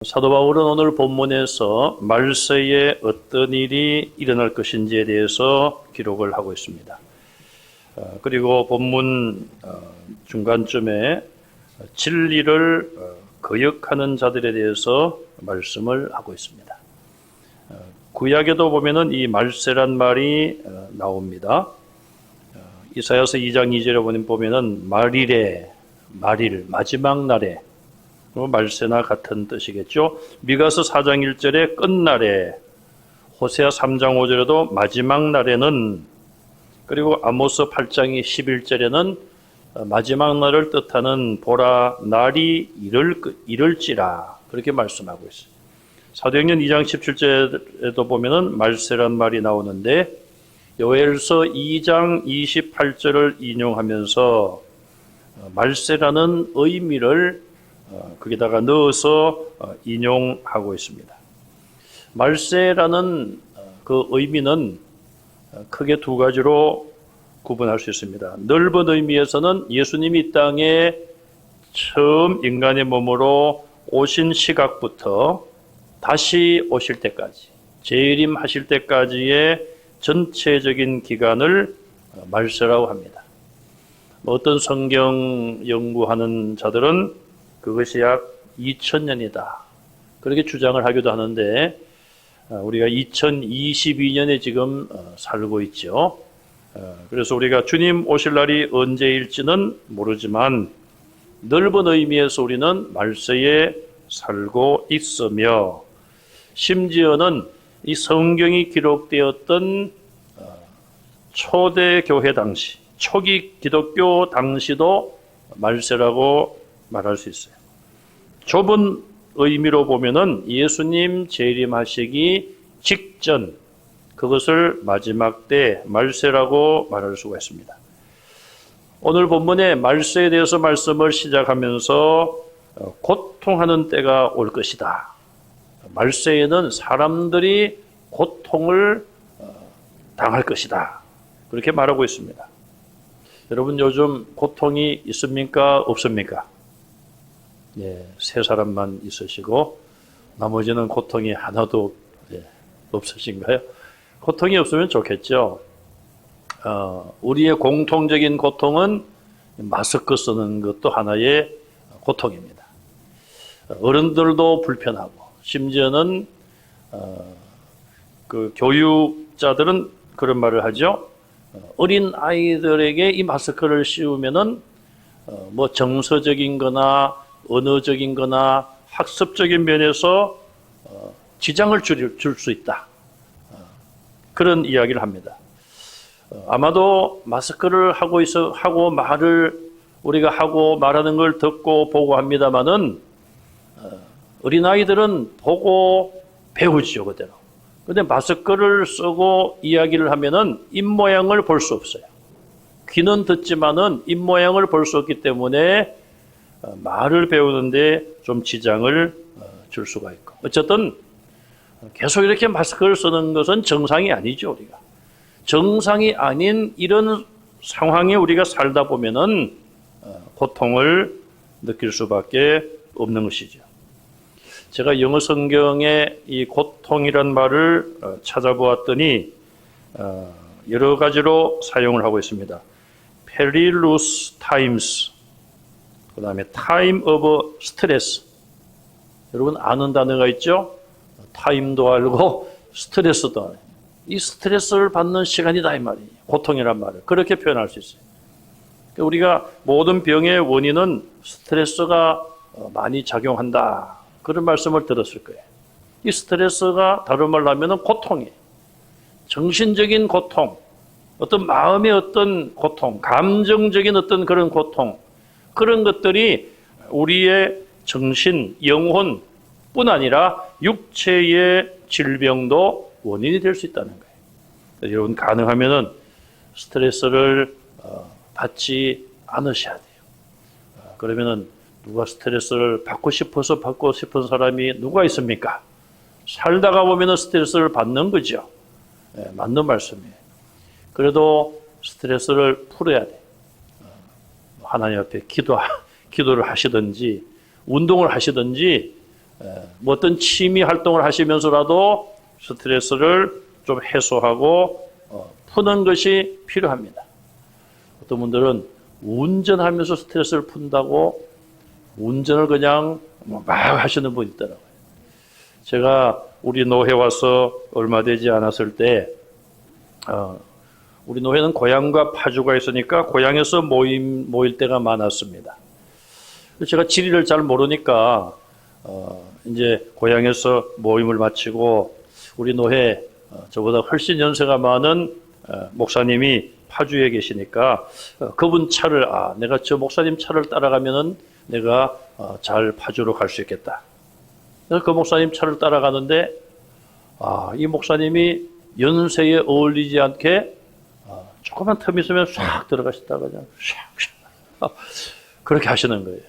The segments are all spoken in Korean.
사도 바울은 오늘 본문에서 말세에 어떤 일이 일어날 것인지에 대해서 기록을 하고 있습니다. 그리고 본문 중간쯤에 진리를 거역하는 자들에 대해서 말씀을 하고 있습니다. 구약에도 보면은 이 말세란 말이 나옵니다. 이사야서 2장 2절에 보면은 말일, 마지막 날에, 말세나 같은 뜻이겠죠. 미가서 4장 1절에 끝날에, 호세아 3장 5절에도 마지막 날에는, 그리고 아모스 8장 11절에는 마지막 날을 뜻하는 보라 날이 이를지라, 그렇게 말씀하고 있어요. 사도행전 2장 17절에도 보면은 말세란 말이 나오는데, 요엘서 2장 28절을 인용하면서 말세라는 의미를 거기다가 넣어서 인용하고 있습니다. 말세라는 그 의미는 크게 두 가지로 구분할 수 있습니다. 넓은 의미에서는 예수님이 이 땅에 처음 인간의 몸으로 오신 시각부터 다시 오실 때까지, 재림하실 때까지의 전체적인 기간을 말세라고 합니다. 어떤 성경 연구하는 자들은 그것이 약 2000년이다. 그렇게 주장을 하기도 하는데, 우리가 2022년에 지금 살고 있죠. 그래서 우리가 주님 오실 날이 언제일지는 모르지만, 넓은 의미에서 우리는 말세에 살고 있으며, 심지어는 이 성경이 기록되었던 초대 교회 당시, 초기 기독교 당시도 말세라고 말할 수 있어요. 좁은 의미로 보면은 예수님 재림하시기 직전, 그것을 마지막 때 말세라고 말할 수가 있습니다. 오늘 본문에 말세에 대해서 말씀을 시작하면서 고통하는 때가 올 것이다. 말세에는 사람들이 고통을 당할 것이다. 그렇게 말하고 있습니다. 여러분, 요즘 고통이 있습니까? 없습니까? 예, 세 사람만 있으시고 나머지는 고통이 하나도 없으신가요? 고통이 없으면 좋겠죠. 우리의 공통적인 고통은 마스크 쓰는 것도 하나의 고통입니다. 어른들도 불편하고, 심지어는 그 교육자들은 그런 말을 하죠. 어린 아이들에게 이 마스크를 씌우면은 뭐 정서적인 거나 언어적인 거나 학습적인 면에서 지장을 줄 수 있다. 그런 이야기를 합니다. 아마도 마스크를 우리가 하고 말하는 걸 듣고 보고 합니다만은, 어린아이들은 보고 배우죠, 그대로. 근데 마스크를 쓰고 이야기를 하면은 입모양을 볼 수 없어요. 귀는 듣지만은 입모양을 볼 수 없기 때문에 말을 배우는데 좀 지장을 줄 수가 있고, 어쨌든 계속 이렇게 마스크를 쓰는 것은 정상이 아니죠. 우리가 정상이 아닌 이런 상황에 우리가 살다 보면은 고통을 느낄 수밖에 없는 것이죠. 제가 영어 성경에 이 고통이란 말을 찾아보았더니 여러 가지로 사용을 하고 있습니다. perilous times, 그 다음에 time of stress. 여러분 아는 단어가 있죠? 타임도 알고 스트레스도 알아요. 이 스트레스를 받는 시간이다, 이 말이에요. 고통이란 말을 그렇게 표현할 수 있어요. 우리가 모든 병의 원인은 스트레스가 많이 작용한다, 그런 말씀을 들었을 거예요. 이 스트레스가 다른 말로 하면 고통이에요. 정신적인 고통, 어떤 마음의 어떤 고통, 감정적인 어떤 그런 고통, 그런 것들이 우리의 정신, 영혼뿐 아니라 육체의 질병도 원인이 될 수 있다는 거예요. 여러분, 가능하면은 스트레스를 받지 않으셔야 돼요. 그러면은 누가 스트레스를 받고 싶은 사람이 누가 있습니까? 살다가 보면은 스트레스를 받는 거죠. 맞는 말씀이에요. 그래도 스트레스를 풀어야 돼. 하나님 앞에 기도를 하시든지 운동을 하시든지 뭐 어떤 취미 활동을 하시면서라도 스트레스를 좀 해소하고 푸는 것이 필요합니다. 어떤 분들은 운전하면서 스트레스를 푼다고 운전을 그냥 막 하시는 분이 있더라고요. 제가 우리 노회 와서 얼마 되지 않았을 때 우리 노회는 고향과 파주가 있으니까 고향에서 모일 때가 많았습니다. 제가 지리를 잘 모르니까 이제 고향에서 모임을 마치고 우리 노회 저보다 훨씬 연세가 많은 목사님이 파주에 계시니까 그분 차를 내가 저 목사님 차를 따라가면은 내가 잘 파주로 갈 수 있겠다. 그래서 그 목사님 차를 따라가는데 이 목사님이 연세에 어울리지 않게 조그만 틈 있으면 싹 들어가시다가 그냥 샥 그렇게 하시는 거예요.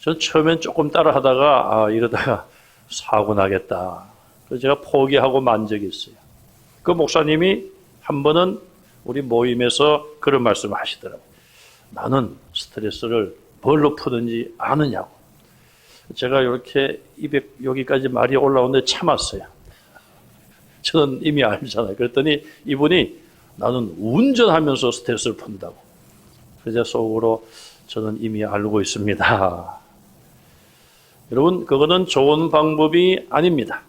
전 처음엔 조금 따라 하다가 이러다가 사고 나겠다. 그래서 제가 포기하고 만 적이 있어요. 그 목사님이 한 번은 우리 모임에서 그런 말씀을 하시더라고요. 나는 스트레스를 뭘로 푸는지 아느냐고. 제가 이렇게 입에 여기까지 말이 올라오는데 참았어요. 저는 이미 알잖아요. 그랬더니 이분이 나는 운전하면서 스트레스를 푼다고. 그래서 속으로 저는 이미 알고 있습니다. 여러분, 그거는 좋은 방법이 아닙니다.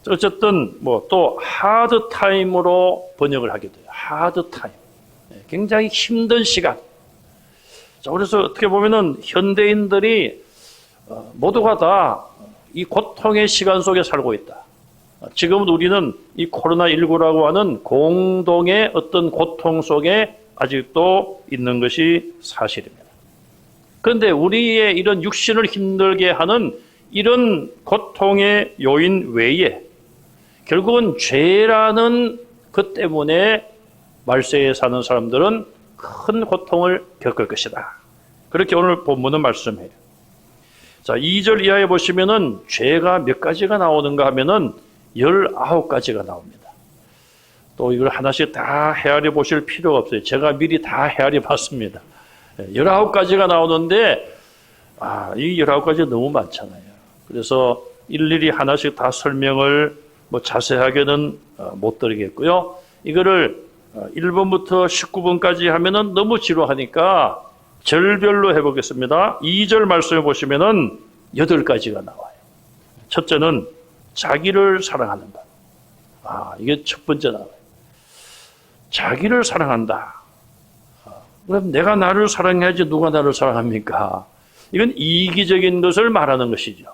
어쨌든 또 하드 타임으로 번역을 하게 돼요. 하드 타임. 굉장히 힘든 시간. 자, 그래서 어떻게 보면은 현대인들이 모두가 다 이 고통의 시간 속에 살고 있다. 지금 우리는 이 코로나19라고 하는 공동의 어떤 고통 속에 아직도 있는 것이 사실입니다. 그런데 우리의 이런 육신을 힘들게 하는 이런 고통의 요인 외에 결국은 죄라는 것 때문에 말세에 사는 사람들은 큰 고통을 겪을 것이다. 그렇게 오늘 본문은 말씀해요. 자, 2절 이하에 보시면은 죄가 몇 가지가 나오는가 하면은 19가지가 나옵니다. 또 이걸 하나씩 다 헤아려 보실 필요가 없어요. 제가 미리 다 헤아려 봤습니다. 19가지가 나오는데 이 19가지 너무 많잖아요. 그래서 일일이 하나씩 다 설명을 자세하게는 못 드리겠고요. 이거를 1번부터 19번까지 하면은 너무 지루하니까 절별로 해보겠습니다. 2절 말씀해 보시면은 8가지가 나와요. 첫째는 자기를 사랑하는 것. 이게 첫 번째 나와요. 자기를 사랑한다. 그럼 내가 나를 사랑해야지 누가 나를 사랑합니까? 이건 이기적인 것을 말하는 것이죠.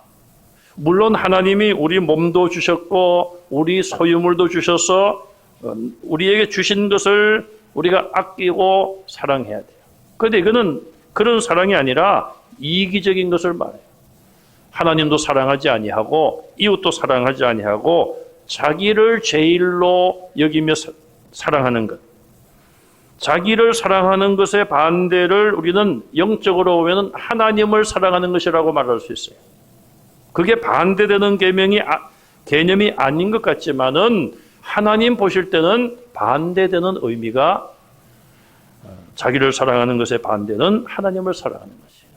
물론 하나님이 우리 몸도 주셨고 우리 소유물도 주셔서 우리에게 주신 것을 우리가 아끼고 사랑해야 돼요. 그런데 이거는 그런 사랑이 아니라 이기적인 것을 말해요. 하나님도 사랑하지 아니하고 이웃도 사랑하지 아니하고 자기를 제일로 여기며 사랑하는 것. 자기를 사랑하는 것의 반대를 우리는 영적으로 보면 하나님을 사랑하는 것이라고 말할 수 있어요. 그게 반대되는 개념이 아닌 것 같지만은 하나님 보실 때는 반대되는 의미가 자기를 사랑하는 것의 반대는 하나님을 사랑하는 것이에요.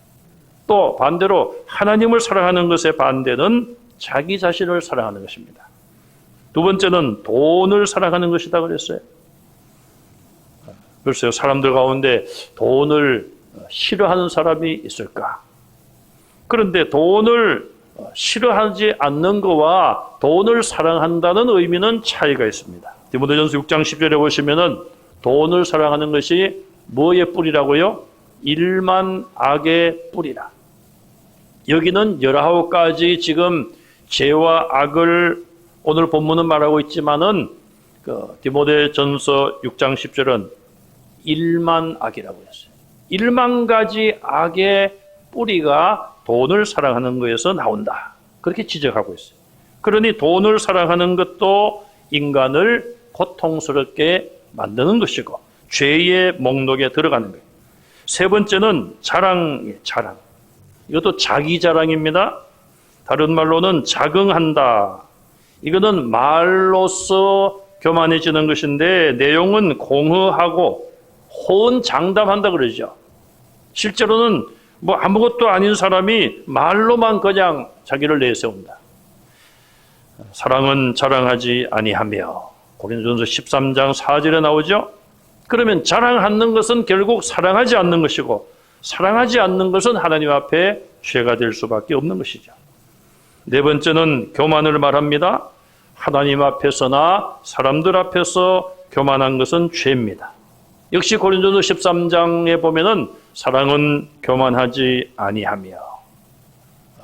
또 반대로 하나님을 사랑하는 것의 반대는 자기 자신을 사랑하는 것입니다. 두 번째는 돈을 사랑하는 것이다 그랬어요. 글쎄요, 사람들 가운데 돈을 싫어하는 사람이 있을까? 그런데 돈을 싫어하지 않는 것과 돈을 사랑한다는 의미는 차이가 있습니다. 디모데전서 6장 10절에 보시면은 돈을 사랑하는 것이 뭐의 뿌리라고요? 일만 악의 뿌리라. 여기는 19가지 지금 죄와 악을 오늘 본문은 말하고 있지만은 디모데전서 6장 10절은 일만 악이라고 했어요. 1만 가지 악의 뿌리가 돈을 사랑하는 것에서 나온다. 그렇게 지적하고 있어요. 그러니 돈을 사랑하는 것도 인간을 고통스럽게 만드는 것이고 죄의 목록에 들어가는 거예요. 세 번째는 자랑. 이것도 자기 자랑입니다. 다른 말로는 자긍한다. 이거는 말로써 교만해지는 것인데 내용은 공허하고 호언장담한다 그러죠. 실제로는 아무것도 아닌 사람이 말로만 그냥 자기를 내세운다. 사랑은 자랑하지 아니하며 고린도전서 13장 4절에 나오죠. 그러면 자랑하는 것은 결국 사랑하지 않는 것이고 사랑하지 않는 것은 하나님 앞에 죄가 될 수밖에 없는 것이죠. 네 번째는 교만을 말합니다. 하나님 앞에서나 사람들 앞에서 교만한 것은 죄입니다. 역시 고린도전서 13장에 보면은 사랑은 교만하지 아니하며,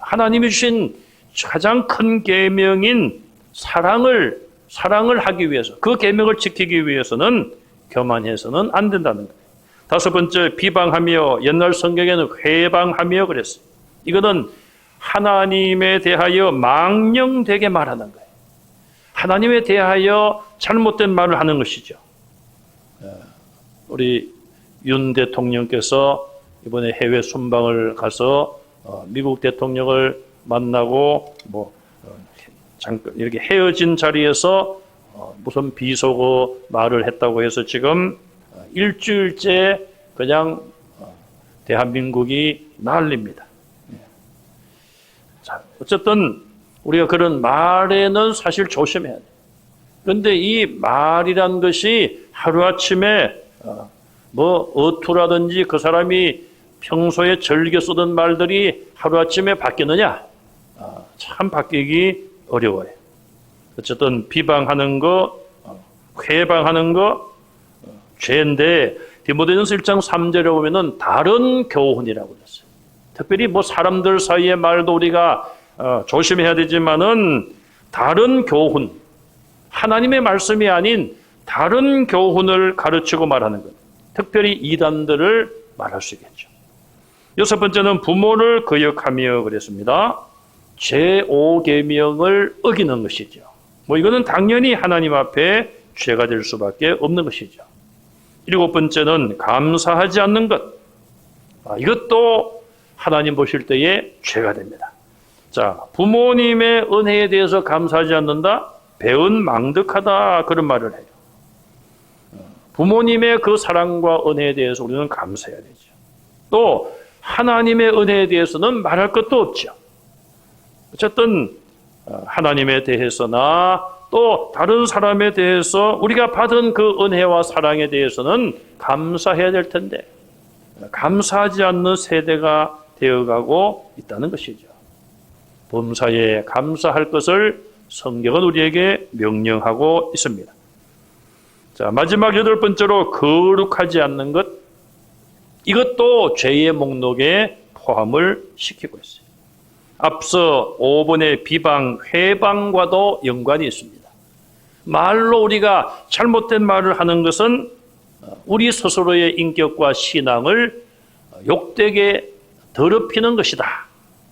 하나님이 주신 가장 큰 계명인 사랑을 하기 위해서, 그 계명을 지키기 위해서는 교만해서는 안 된다는 거예요. 다섯 번째, 비방하며, 옛날 성경에는 회방하며 그랬어요. 이거는 하나님에 대하여 망령되게 말하는 거예요. 하나님에 대하여 잘못된 말을 하는 것이죠. 우리 윤 대통령께서 이번에 해외 순방을 가서 미국 대통령을 만나고 잠깐 이렇게 헤어진 자리에서 무슨 비속어 말을 했다고 해서 지금 일주일째 그냥 대한민국이 난립니다. 자, 어쨌든 우리가 그런 말에는 사실 조심해야 돼요. 그런데 이 말이란 것이 하루아침에 어투라든지 그 사람이 평소에 즐겨 쓰던 말들이 하루아침에 바뀌느냐? 참 바뀌기 어려워요. 어쨌든 비방하는 거, 회방하는 거 죄인데, 디모데전서 1장 3절에 보면은 다른 교훈이라고 그랬어요. 특별히 사람들 사이의 말도 우리가 조심해야 되지만은 다른 교훈, 하나님의 말씀이 아닌 다른 교훈을 가르치고 말하는 것, 특별히 이단들을 말할 수 있겠죠. 여섯 번째는 부모를 거역하며 그랬습니다. 제5계명을 어기는 것이죠. 이거는 당연히 하나님 앞에 죄가 될 수밖에 없는 것이죠. 일곱 번째는 감사하지 않는 것. 이것도 하나님 보실 때에 죄가 됩니다. 자, 부모님의 은혜에 대해서 감사하지 않는다? 배은망덕하다, 그런 말을 해요. 부모님의 그 사랑과 은혜에 대해서 우리는 감사해야 되죠. 또 하나님의 은혜에 대해서는 말할 것도 없죠. 어쨌든 하나님에 대해서나 또 다른 사람에 대해서 우리가 받은 그 은혜와 사랑에 대해서는 감사해야 될 텐데 감사하지 않는 세대가 되어가고 있다는 것이죠. 범사에 감사할 것을 성경은 우리에게 명령하고 있습니다. 자, 마지막 여덟 번째로 거룩하지 않는 것, 이것도 죄의 목록에 포함을 시키고 있어요. 앞서 5번의 비방, 회방과도 연관이 있습니다. 말로 우리가 잘못된 말을 하는 것은 우리 스스로의 인격과 신앙을 욕되게 더럽히는 것이다.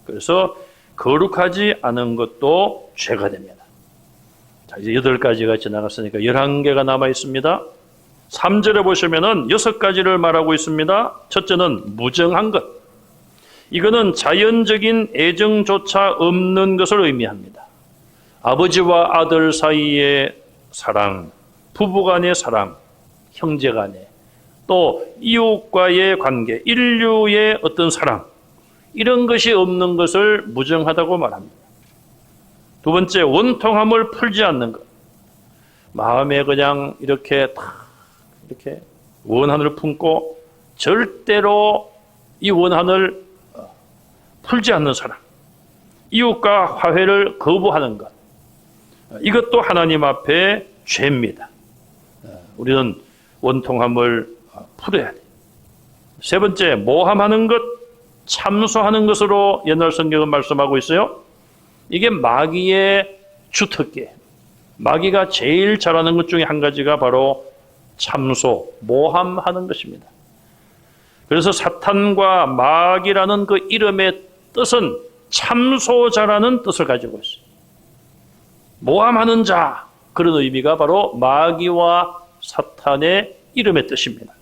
그래서 거룩하지 않은 것도 죄가 됩니다. 자, 이제 8가지가 지나갔으니까 11개가 남아 있습니다. 3절에 보시면은 6가지를 말하고 있습니다. 첫째는 무정한 것. 이거는 자연적인 애정조차 없는 것을 의미합니다. 아버지와 아들 사이의 사랑, 부부간의 사랑, 형제간의, 또 이웃과의 관계, 인류의 어떤 사랑, 이런 것이 없는 것을 무정하다고 말합니다. 두 번째, 원통함을 풀지 않는 것. 마음에 그냥 이렇게 원한을 품고 절대로 이 원한을 풀지 않는 사람, 이웃과 화해를 거부하는 것, 이것도 하나님 앞에 죄입니다. 우리는 원통함을 풀어야 돼요. 세 번째, 모함하는 것, 참소하는 것으로 옛날 성경은 말씀하고 있어요. 이게 마귀의 주특기, 마귀가 제일 잘하는 것 중에 한 가지가 바로 참소, 모함하는 것입니다. 그래서 사탄과 마귀라는 그 이름의 뜻은 참소자라는 뜻을 가지고 있어요. 모함하는 자, 그런 의미가 바로 마귀와 사탄의 이름의 뜻입니다.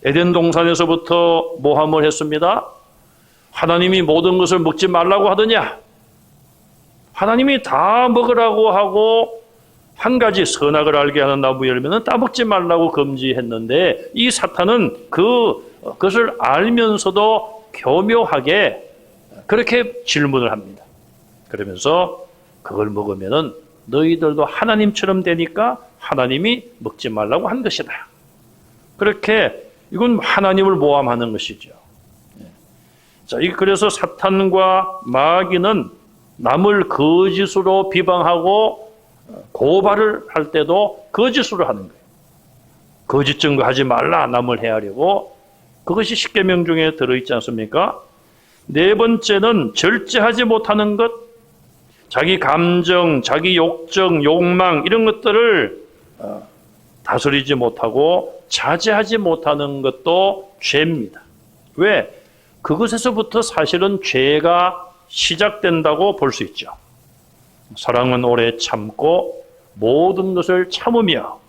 에덴 동산에서부터 모함을 했습니다. 하나님이 모든 것을 먹지 말라고 하더냐? 하나님이 다 먹으라고 하고 한 가지 선악을 알게 하는 나무 열매는 따먹지 말라고 금지했는데 이 사탄은 그것을 알면서도 교묘하게 그렇게 질문을 합니다. 그러면서 그걸 먹으면은 너희들도 하나님처럼 되니까 하나님이 먹지 말라고 한 것이다. 그렇게 이건 하나님을 모함하는 것이죠. 자, 그래서 사탄과 마귀는 남을 거짓으로 비방하고 고발을 할 때도 거짓으로 하는 거예요. 거짓 증거하지 말라, 남을 해하려고. 그것이 십계명 중에 들어있지 않습니까? 네 번째는 절제하지 못하는 것, 자기 감정, 자기 욕정, 욕망 이런 것들을 다스리지 못하고 자제하지 못하는 것도 죄입니다. 왜? 그것에서부터 사실은 죄가 시작된다고 볼 수 있죠. 사랑은 오래 참고 모든 것을 참으며,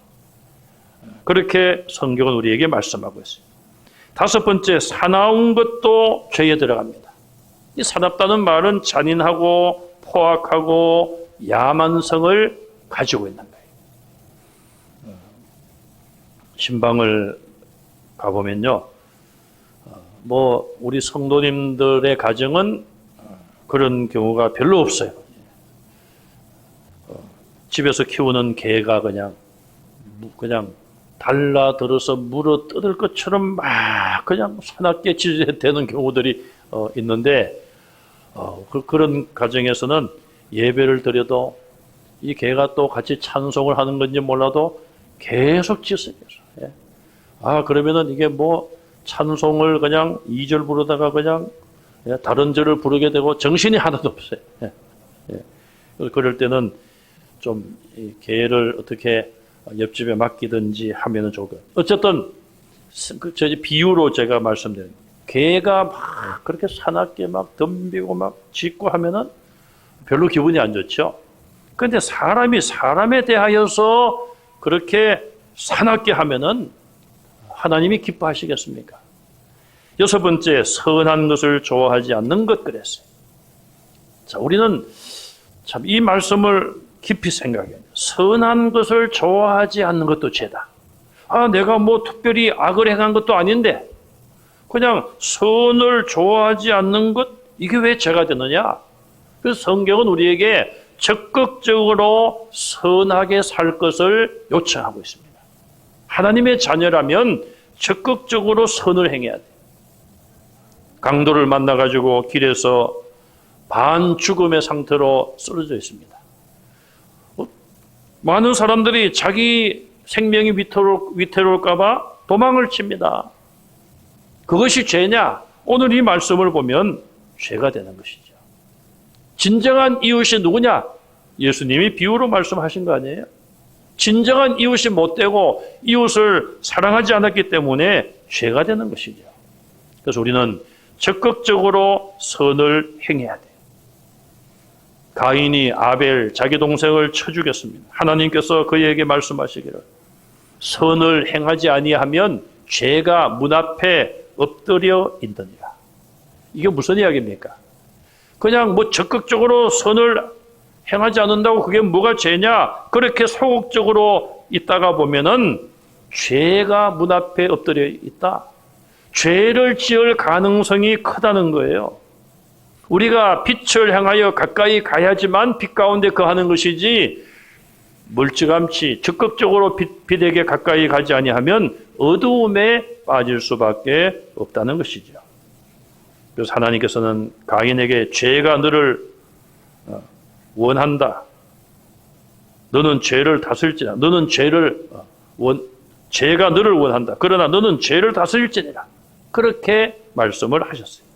그렇게 성경은 우리에게 말씀하고 있어요. 다섯 번째, 사나운 것도 죄에 들어갑니다. 이 사납다는 말은 잔인하고 포악하고 야만성을 가지고 있는 거예요. 신방을 가보면요, 뭐 우리 성도님들의 가정은 그런 경우가 별로 없어요. 집에서 키우는 개가 그냥 달라들어서 물어 뜯을 것처럼 막 그냥 사납게 지내되는 경우들이 있는데, 그런 가정에서는 예배를 드려도 이 개가 또 같이 찬송을 하는 건지 몰라도 계속 짖어요. 그러면은 이게 뭐 찬송을 그냥 2절 부르다가 그냥 다른 절을 부르게 되고 정신이 하나도 없어요. 그럴 때는 좀 이 개를 어떻게 옆집에 맡기든지 하면은 좋을 것 같아요. 어쨌든 비유로 제가 말씀드린 개가 막 그렇게 사납게 막 덤비고 막 짖고 하면은 별로 기분이 안 좋죠. 그런데 사람이 사람에 대하여서 그렇게 사납게 하면은 하나님이 기뻐하시겠습니까? 여섯 번째, 선한 것을 좋아하지 않는 것 그랬어요. 자, 우리는 참 이 말씀을 깊이 생각해야 돼요. 선한 것을 좋아하지 않는 것도 죄다. 내가 뭐 특별히 악을 행한 것도 아닌데 그냥 선을 좋아하지 않는 것, 이게 왜 죄가 되느냐? 그래서 성경은 우리에게 적극적으로 선하게 살 것을 요청하고 있습니다. 하나님의 자녀라면 적극적으로 선을 행해야 돼요. 강도를 만나가지고 길에서 반죽음의 상태로 쓰러져 있습니다. 많은 사람들이 자기 생명이 위태로울까봐 도망을 칩니다. 그것이 죄냐? 오늘 이 말씀을 보면 죄가 되는 것이죠. 진정한 이웃이 누구냐? 예수님이 비유로 말씀하신 거 아니에요? 진정한 이웃이 못되고 이웃을 사랑하지 않았기 때문에 죄가 되는 것이죠. 그래서 우리는 적극적으로 선을 행해야 돼요. 가인이 아벨 자기 동생을 쳐 죽였습니다. 하나님께서 그에게 말씀하시기를 선을 행하지 아니하면 죄가 문 앞에 엎드려 있느니라. 이게 무슨 이야기입니까? 그냥 뭐 적극적으로 선을 행하지 않는다고 그게 뭐가 죄냐? 그렇게 소극적으로 있다가 보면은 죄가 문 앞에 엎드려 있다. 죄를 지을 가능성이 크다는 거예요. 우리가 빛을 향하여 가까이 가야지만 빛 가운데 거하는 것이지, 멀찌감치 적극적으로 빛에게 가까이 가지 아니하면 어두움에 빠질 수밖에 없다는 것이죠. 그래서 하나님께서는 가인에게 죄가 너를 원한다. 너는 죄를 다스릴지라. 죄가 너를 원한다. 그러나 너는 죄를 다스릴지니라. 그렇게 말씀을 하셨어요.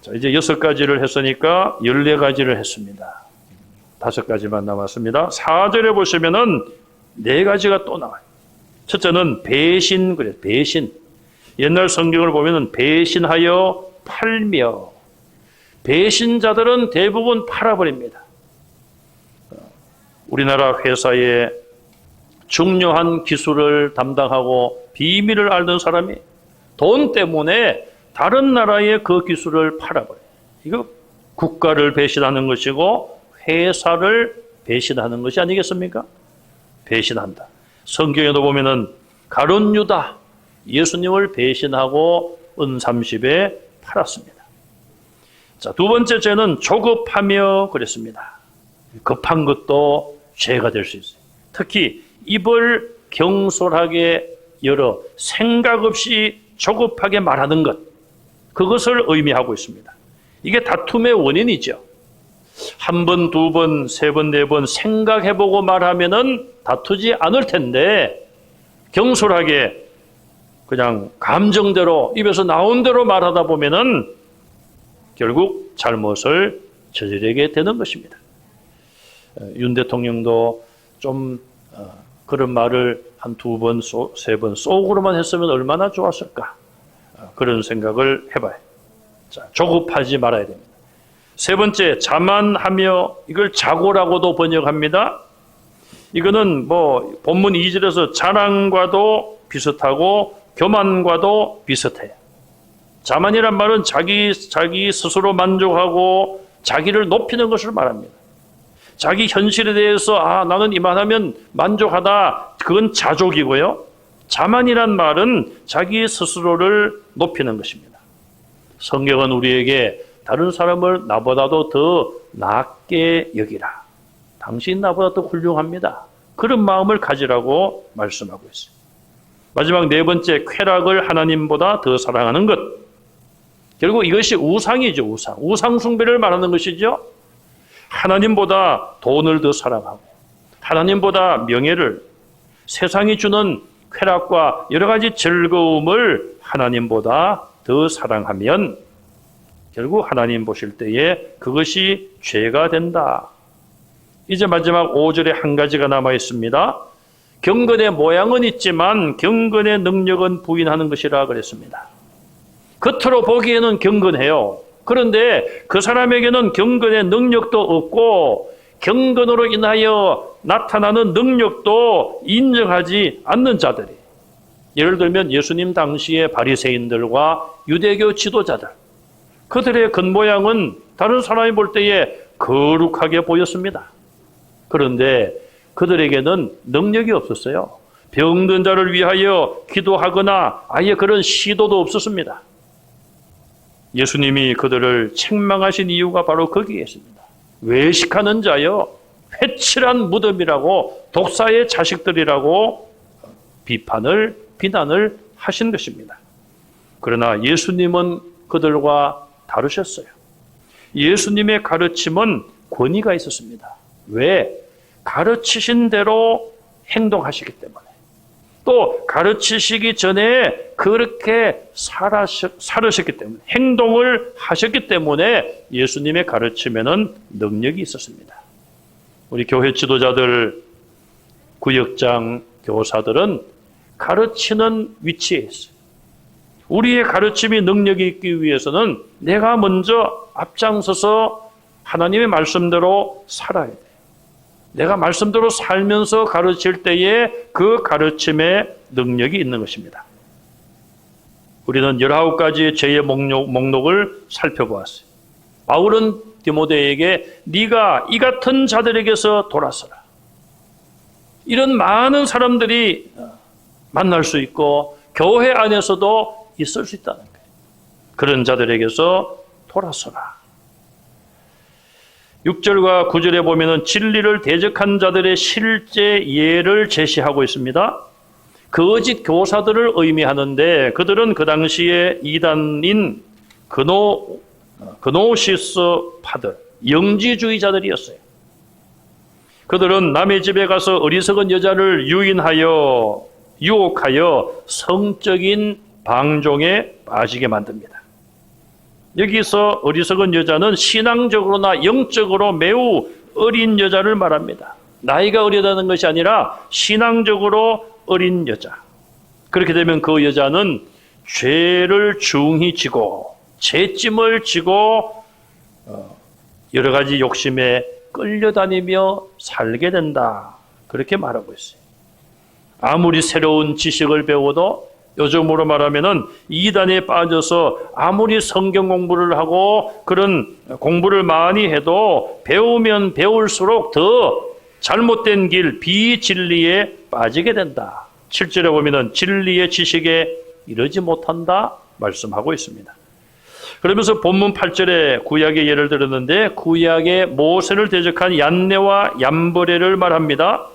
자, 이제 6가지를 했으니까 14가지를 했습니다. 5가지만 남았습니다. 4절에 보시면은 4가지가 또 나와요. 첫째는 배신, 그래요. 배신. 옛날 성경을 보면은 배신하여 팔며, 배신자들은 대부분 팔아버립니다. 우리나라 회사에 중요한 기술을 담당하고 비밀을 알던 사람이 돈 때문에 다른 나라에 그 기술을 팔아버려요. 이거 국가를 배신하는 것이고 회사를 배신하는 것이 아니겠습니까? 배신한다. 성경에도 보면은 가룟 유다, 예수님을 배신하고 은 30에 팔았습니다. 자, 두 번째 죄는 조급하며 그랬습니다. 급한 것도 죄가 될 수 있어요. 특히 입을 경솔하게 열어 생각 없이 조급하게 말하는 것, 그것을 의미하고 있습니다. 이게 다툼의 원인이죠. 한 번, 두 번, 세 번, 네 번 생각해보고 말하면은 다투지 않을 텐데, 경솔하게 그냥 감정대로 입에서 나온 대로 말하다 보면은 결국 잘못을 저지르게 되는 것입니다. 윤 대통령도 좀 그런 말을 한 두 번, 세 번 속으로만 했으면 얼마나 좋았을까, 그런 생각을 해봐요. 자, 조급하지 말아야 됩니다. 세 번째, 자만하며, 이걸 자고라고도 번역합니다. 이거는 뭐 본문 2절에서 자랑과도 비슷하고 교만과도 비슷해요. 자만이란 말은 자기 스스로 만족하고 자기를 높이는 것을 말합니다. 자기 현실에 대해서 나는 이만하면 만족하다, 그건 자족이고요. 자만이란 말은 자기 스스로를 높이는 것입니다. 성경은 우리에게 다른 사람을 나보다도 더 낫게 여기라, 당신 나보다 더 훌륭합니다, 그런 마음을 가지라고 말씀하고 있어요. 마지막 네 번째, 쾌락을 하나님보다 더 사랑하는 것. 결국 이것이 우상이죠. 우상 숭배를 말하는 것이죠. 하나님보다 돈을 더 사랑하고 하나님보다 명예를, 세상이 주는 쾌락과 여러 가지 즐거움을 하나님보다 더 사랑하면 결국 하나님 보실 때에 그것이 죄가 된다. 이제 마지막 5절에 한 가지가 남아 있습니다. 경건의 모양은 있지만 경건의 능력은 부인하는 것이라 그랬습니다. 겉으로 보기에는 경건해요. 그런데 그 사람에게는 경건의 능력도 없고 경건으로 인하여 나타나는 능력도 인정하지 않는 자들이, 예를 들면 예수님 당시의 바리새인들과 유대교 지도자들, 그들의 겉모양은 다른 사람이 볼 때에 거룩하게 보였습니다. 그런데 그들에게는 능력이 없었어요. 병든 자를 위하여 기도하거나 아예 그런 시도도 없었습니다. 예수님이 그들을 책망하신 이유가 바로 거기에 있습니다. 외식하는 자여, 회칠한 무덤이라고, 독사의 자식들이라고 비난을 하신 것입니다. 그러나 예수님은 그들과 다르셨어요. 예수님의 가르침은 권위가 있었습니다. 왜? 가르치신 대로 행동하시기 때문에, 또 가르치시기 전에 그렇게 살으셨기 때문에, 행동을 하셨기 때문에 예수님의 가르침에는 능력이 있었습니다. 우리 교회 지도자들, 구역장, 교사들은 가르치는 위치에 있어요. 우리의 가르침이 능력이 있기 위해서는 내가 먼저 앞장서서 하나님의 말씀대로 살아야 돼요. 내가 말씀대로 살면서 가르칠 때에 그 가르침에 능력이 있는 것입니다. 우리는 19가지의 죄의 목록을 살펴보았어요. 바울은 디모데에게 네가 이 같은 자들에게서 돌아서라. 이런 많은 사람들이 만날 수 있고 교회 안에서도 있을 수 있다는 거예요. 그런 자들에게서 돌아서라. 6절과 9절에 보면은 진리를 대적한 자들의 실제 예를 제시하고 있습니다. 거짓 교사들을 의미하는데 그들은 그 당시에 이단인 그노시스파들, 영지주의자들이었어요. 그들은 남의 집에 가서 어리석은 여자를 유혹하여 성적인 방종에 빠지게 만듭니다. 여기서 어리석은 여자는 신앙적으로나 영적으로 매우 어린 여자를 말합니다. 나이가 어리다는 것이 아니라 신앙적으로 어린 여자. 그렇게 되면 그 여자는 죄를 중히 지고 죄짐을 지고 여러 가지 욕심에 끌려다니며 살게 된다. 그렇게 말하고 있어요. 아무리 새로운 지식을 배워도, 요즘으로 말하면은 이단에 빠져서 아무리 성경 공부를 하고 그런 공부를 많이 해도 배우면 배울수록 더 잘못된 길, 비진리에 빠지게 된다. 7절에 보면은 진리의 지식에 이르지 못한다 말씀하고 있습니다. 그러면서 본문 8절에 구약의 예를 들었는데 구약의 모세를 대적한 얀네와 얌브레를 말합니다.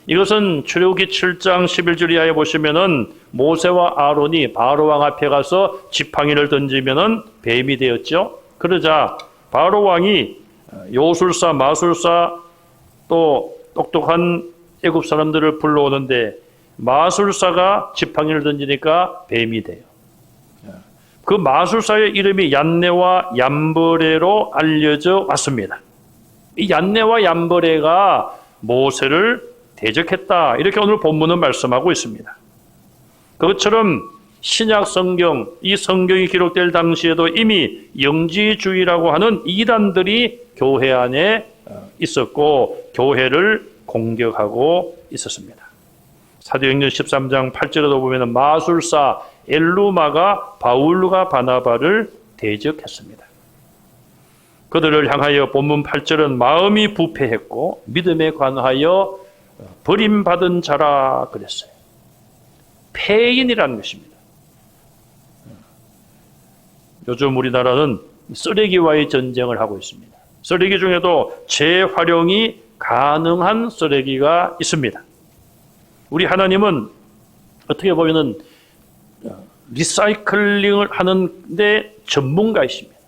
이것은 출애굽기 7장 11절 이하에 보시면은 모세와 아론이 바로왕 앞에 가서 지팡이를 던지면은 뱀이 되었죠. 그러자 바로왕이 요술사, 마술사 또 똑똑한 애굽 사람들을 불러오는데 마술사가 지팡이를 던지니까 뱀이 돼요. 그 마술사의 이름이 얀네와 얌브레로 알려져 왔습니다. 이 얀네와 얌브레가 모세를 대적했다. 이렇게 오늘 본문은 말씀하고 있습니다. 그것처럼 신약 성경, 이 성경이 기록될 당시에도 이미 영지주의라고 하는 이단들이 교회 안에 있었고 교회를 공격하고 있었습니다. 사도행전 13장 8절에도 보면 마술사 엘루마가 바울과 바나바를 대적했습니다. 그들을 향하여 본문 8절은 마음이 부패했고 믿음에 관하여 버림받은 자라 그랬어요. 폐인이라는 것입니다. 요즘 우리나라는 쓰레기와의 전쟁을 하고 있습니다. 쓰레기 중에도 재활용이 가능한 쓰레기가 있습니다. 우리 하나님은 어떻게 보면은 리사이클링을 하는데 전문가이십니다.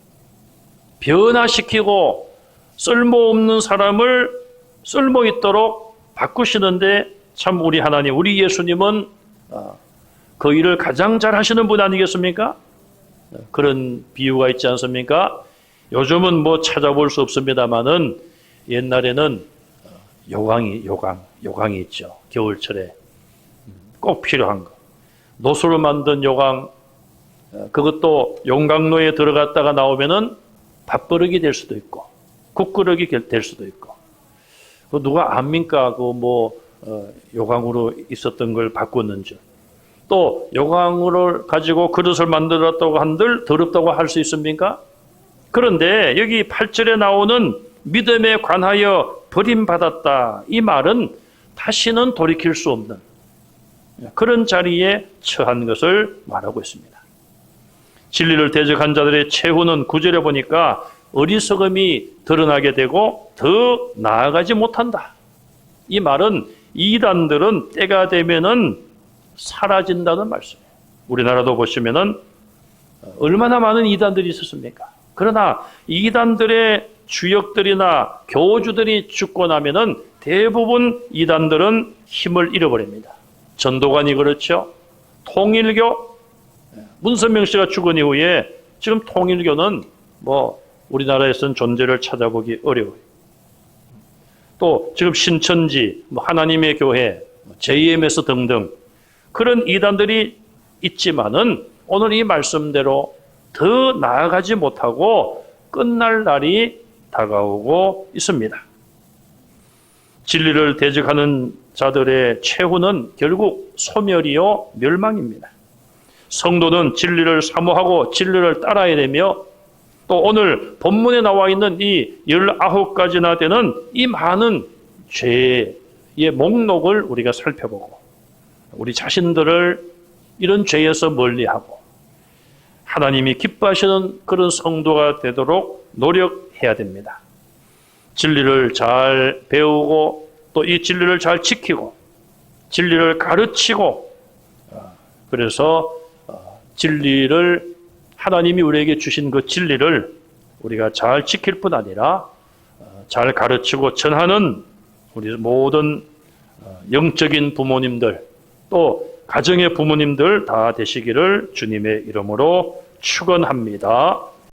변화시키고 쓸모없는 사람을 쓸모있도록 바꾸시는데 참 우리 하나님, 우리 예수님은 그 일을 가장 잘 하시는 분 아니겠습니까? 그런 비유가 있지 않습니까? 요즘은 뭐 찾아볼 수 없습니다만은 옛날에는 요강이 있죠. 겨울철에 꼭 필요한 거. 노수로 만든 요강, 그것도 용광로에 들어갔다가 나오면은 밥버릇이 될 수도 있고, 국그릇이 될 수도 있고. 그 누가 압니까? 요강으로 있었던 걸 바꿨는지. 또 요강으로 가지고 그릇을 만들었다고 한들 더럽다고 할 수 있습니까? 그런데 여기 8절에 나오는 믿음에 관하여 버림받았다. 이 말은 다시는 돌이킬 수 없는 그런 자리에 처한 것을 말하고 있습니다. 진리를 대적한 자들의 최후는 9절에 보니까 어리석음이 드러나게 되고 더 나아가지 못한다. 이 말은 이단들은 때가 되면은 사라진다는 말씀이에요. 우리나라도 보시면은 얼마나 많은 이단들이 있었습니까? 그러나 이단들의 주역들이나 교주들이 죽고 나면은 대부분 이단들은 힘을 잃어버립니다. 전도관이 그렇죠. 통일교, 문선명 씨가 죽은 이후에 지금 통일교는 우리나라에서는 존재를 찾아보기 어려워요. 또 지금 신천지, 하나님의 교회, JMS 등등 그런 이단들이 있지만은 오늘 이 말씀대로 더 나아가지 못하고 끝날 날이 다가오고 있습니다. 진리를 대적하는 자들의 최후는 결국 소멸이요 멸망입니다. 성도는 진리를 사모하고 진리를 따라야 되며 또 오늘 본문에 나와 있는 이 19가지나 되는 이 많은 죄의 목록을 우리가 살펴보고 우리 자신들을 이런 죄에서 멀리하고 하나님이 기뻐하시는 그런 성도가 되도록 노력해야 됩니다. 진리를 잘 배우고 또 이 진리를 잘 지키고 진리를 가르치고 그래서 진리를 하나님이 우리에게 주신 그 진리를 우리가 잘 지킬 뿐 아니라 잘 가르치고 전하는 우리 모든 영적인 부모님들 또 가정의 부모님들 다 되시기를 주님의 이름으로 축원합니다.